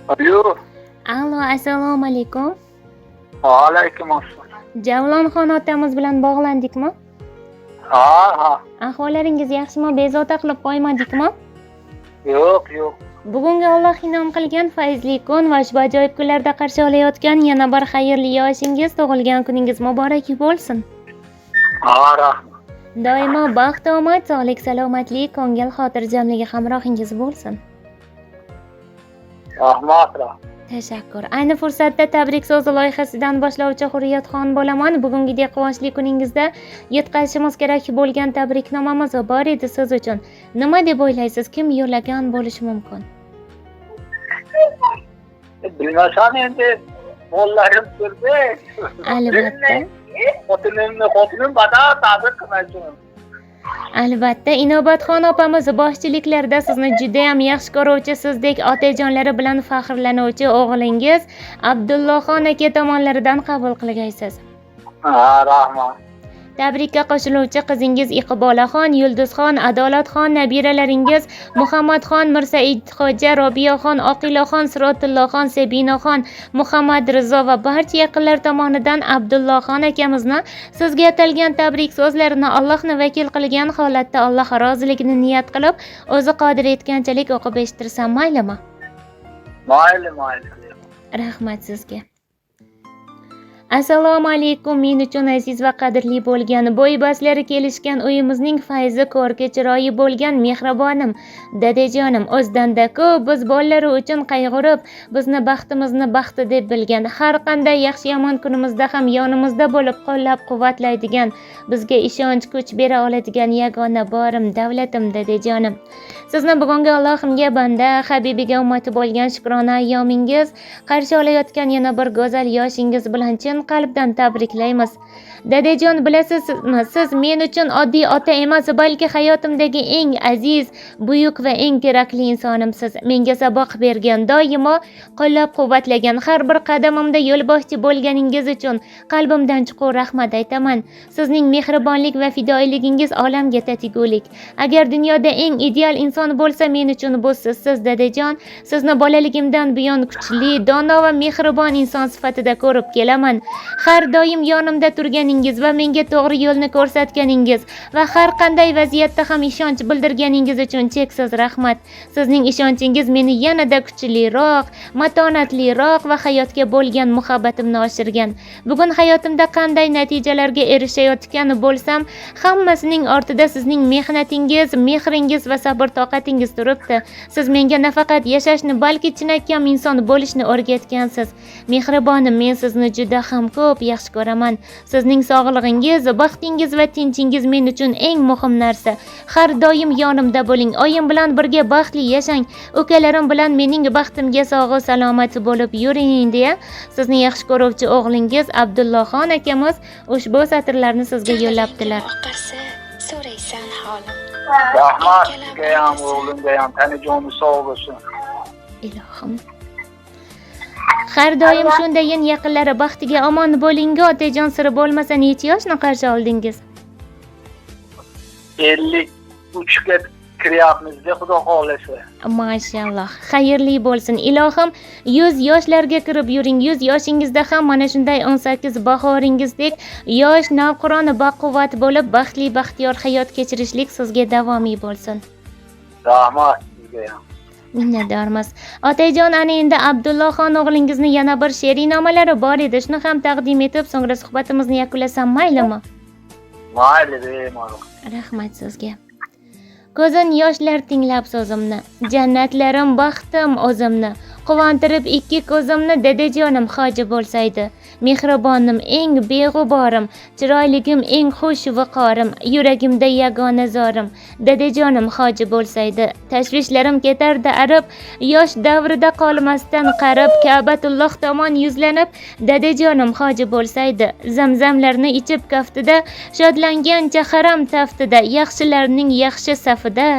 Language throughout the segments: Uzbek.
Alo. Allo, assalomu alaykum. Alaykum assalom. Javlonxon otamiz bilan bog'landikmi? Ha. Ahvollaringiz yaxshimi? Bezovta qilib qo'ymadikmi? Yo'q. Bugungi Alloh inom qilgan fayzli kun va ushbu ajoyib kunlarda qarshi olayotgan yana bir xayrli yoshingiz, tug'ilgan kuningiz muborak bo'lsin. Rahmat. Doimo baxt, omad, sog'lik, salomatlik, ko'ngil xotirjamligi hamrohingiz bo'lsin. Rahmat. Tashakkur. Ayni fursatda tabrik so'zi loyihasidan boshlovchi Hurriyatxon bo'laman. Bugungidek quvonchli kuningizda yetkazishimiz kerak bo'lgan tabriknomamiz bor edi siz uchun. Nima deb o'ylaysiz? Kim yo'llagan bo'lishi mumkin? Bilmasam endi mollarim turdi. Albatta. Xotinim badal tabrik qilmayman. Albatta, Inobatxon opamiz boshchiliklarida sizni juda ham yaxshi ko'ruvchi, sizdek otajonlari bilan faxrlanuvchi o'g'lingiz Abdullohxon aka tomonlaridan qabul qilgaysiz. Rahmat. Tabrikka qo'shiluvchi qizingiz Iqbolaxon, Yulduzxon, Adolatxon, nabiralaringiz Muhammadxon, Mirsaidxo'ja, Robiyaxon, Oqilaxon, Sirotillohxon, Sebinaxon, Muhammad Rizo va barcha yaqinlar tomonidan Abdullohxon akamizni sizga atalgan tabrik so'zlarini Allohni vakil qilgan holatda Alloh roziligini niyat qilib, o'zi qodir etganchalik o'qib eshittirsam maylimi? Mayli. Rahmat sizga. Assalomu alaykum, men uchun aziz va qadrli bo'lgan, bo'y-baslari kelishgan uyimizning fayzi ko'rki chiroyi bo'lgan mehribonim, dadajonim, o'zidan-da ko'p biz bolalari uchun qayg'urib, bizni baxtimizni baxti deb bilgan, har qanday yaxshi-yomon kunimizda ham yonimizda bo'lib qo'llab-quvvatlaydigan, bizga ishonch, kuch bera oladigan yagona borim, davlatim, dadajonim. Sizni bugungi Allohimga banda, Habibiga ummati bo'lgan shukrona ayyomingiz, qarshi olayotgan yana bir go'zal yoshingiz bilan chin qalbdan tabriklaymiz. Dadajon, bilasizmi, siz men uchun oddiy ota emas, balki hayotimdagi eng aziz, buyuk va eng kerakli insonimsiz. Menga saboq bergan, doimo qo'llab-quvvatlagan, har bir qadamimda yo'lboshchi bo'lganingiz uchun qalbimdan chuqur rahmat aytaman. Sizning mehribonlik va fidoyiligingiz olamga tatigulik. Agar dunyoda eng ideal inson bo'lsa, men uchun bu siz, dadajon. Sizni bolaligimdan buyon kuchli, dono va mehribon inson sifatida ko'rib kelaman. Har doim yonimda turganingiz va menga to'g'ri yo'lni ko'rsatganingiz va har qanday vaziyatda ham ishonch bildirganingiz uchun cheksiz rahmat. Sizning ishonchingiz meni yanada kuchliroq, matonatliroq va hayotga bo'lgan muhabbatimni oshirgan. Bugun hayotimda qanday natijalarga erishayotgan bo'lsam, hammasining ortida sizning mehnatingiz, mehringiz va sabr-toqatingiz turibdi. Siz menga nafaqat yashashni, balki chinakam inson bo'lishni o'rgatgansiz. Mehribonim, men sizni juda ham ko'p yaxshi ko'raman. Sizning sog'lig'ingiz, baxtingiz va tinchingiz men uchun eng muhim narsa. Har doim yonimda bo'ling. Oyim bilan birga baxtli yashang. Ukalarim bilan mening baxtimga sog'u salomati bo'lib yuring, deya sizni yaxshi ko'ruvchi o'g'lingiz Abdullohxon akamiz ushbu satrlarni sizga yo'llabdilar. So'raysan holim. Rahmat. Sizga ham, o'g'limga ham tanijoni sog' bo'lsin. Ilohim. Har doim shundayin yaqinlari baxtiga omon bo'ling. Otajon, siri bo'lmasa necha yoshni qarshi oldingiz? 53 ga kiryapmiz, xudo xolasa. Mashalloh, xayrli bo'lsin. Ilohim 100 yoshlarga kirib yuring. 100 yoshingizda ham mana shunday 18 bahoringizdek yosh, navqiron, baquvvat bo'lib, baxtli, baxtiyor hayot kechirishlik sizga davomiy bo'lsin. Rahmat sizga ham. Minnatdormiz. Otajon, ana endi Abdullohxon o'g'lingizni yana bir she'riy nomalari bor edi. Shuni ham taqdim etib, so'ngra suhbatimizni yakunlasam maylimi? Mayli, bemalol. Rahmat sizga. Ko'zin yoshlar tinglab so'zimni, jannatlarim baxtim o'zimni, quvontirib ikki ko'zimni, dadajonim hoji bo'lsaydi. Mehribonim eng beg'uborim, chiroyligim eng xush viqorim, yuragimda yagona zorim, dadajonim hoji bo'lsaydi. Tashvishlarim ketardi arib, yosh davrida qolmasdan qarib, Ka'batulloh tomon yuzlanib, dadajonim hoji bo'lsaydi. Zamzamlarni ichib kaftida, shodlangancha haram taftida, yaxshilarning yaxshi safida,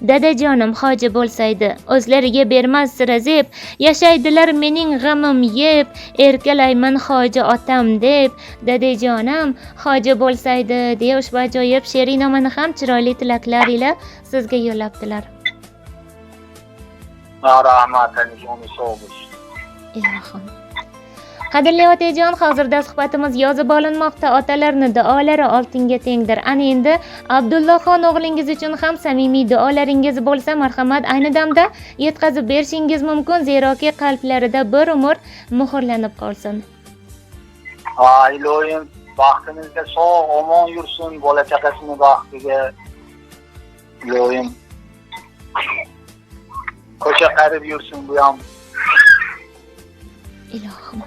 dadajonim hoji bo'lsaydi. O'zlariga bermas sira zeb, yashaydilar mening g'amim yeb, erkalayman hoji otam deb, dadajonim hoji bo'lsaydi, deya ushbu ajoyib she'riy nomani ham chiroyli tilaklar ila sizga yo'llabdilar. Rahmat, tanijoni sog' bo'lsin. ilohim. Qadrli otajon, hozirda suhbatimiz yozib olinmoqda. Otalarni duolari oltinga tengdir. Ana endi Abdullohxon o'g'lingiz uchun ham samimiy duolaringiz bo'lsa, marhamat, ayni damda yetkazib berishingiz mumkin, zeroki qalblarida bir umr muhrlanib qolsin. Ilohim baxtimizga sog' omon yursin, bola chaqasini baxtiga. Ilohim ko'cha qarib yursin bu ham. Ilohim.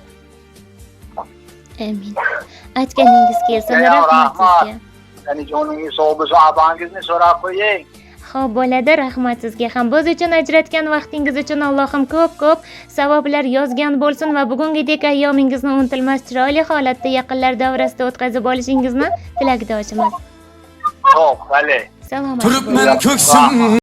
Amin. Aytganingiz kelsin, rahmat sizga. Tanijoningiz sog' bo'lsin, abangizni so'rab qo'ying. Xo'p bo'ladi, rahmat sizga ham. Biz uchun ajratgan vaqtingiz uchun Allohim ko'p savoblar yozgan bo'lsin va bugungidek ayyomingizni unutilmas chiroyli holatda yaqinlar davrasida o'tkazib olishingizni tilakdoshimiz. Xo'p, vale. Salomat Turibman bo'ling. ko'ksim